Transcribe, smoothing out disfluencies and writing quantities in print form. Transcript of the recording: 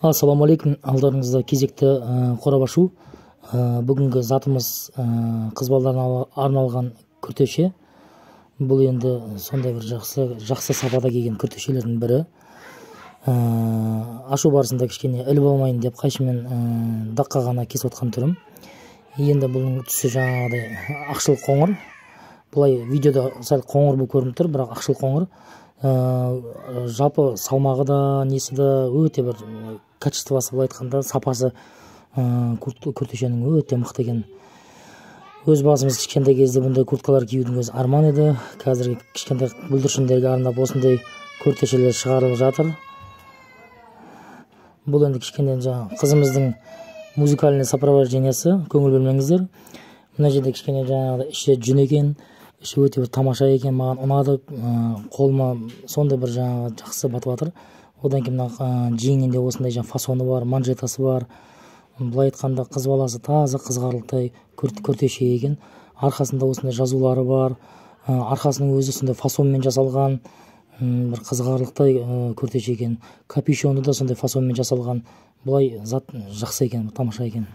Ассаламу алейкум, алдарыңызда кезекті қорабашу. Бүгінгі затымыз қыз балаларына арналған күртеше. Бұл енді сондай бір жақсы сапада келген күртешелердің бірі. Ашу барысында кішкене іліп алмайын деп қайшымен даққа ғана кесіп отқан түрім. Енді бұның түсі жаңағыдай ақшыл қоңыр. Бұлай видеода сәл қоңыр бұл көрініп тұр, бірақ ақшыл қоңыр. Жалпы салмағы да, несі да өте бір качествосы, былай айтқанда сапасы күртешенің өте мықты екен. Өз басымыз кішкентай кезде бұндай курткалар киюдің өзі арман еді. Қазіргі кішкентай бүлдіршіндерге арнап осындай күртешелер шығарылып жатыр. Бұл енді кішкене жаңағы қызымыздың музыкальный сопровождениесі, көңіл бөлмеңіздер. Мына жерде кішкене жаңағы іші жүн екен, іші өте бір тамаша екен, маған ұнады. Қолыма сондай бір жаңағы жақсы батып жатыр. Одан кейін мына жеңінде осындай жаңа фасоны бар, манжетасы бар. Былай айтқанда қыз баласы таза қызғарлықтай күртеше екен. Арқасында осындай жазулары бар. Арқасының өзі сондай фасонмен жасалған, бір қызғарлықтай күртеше екен. Капюшоны да сондай фасонмен жасалған. Бұлай зат жақсы екен, тамаша екен.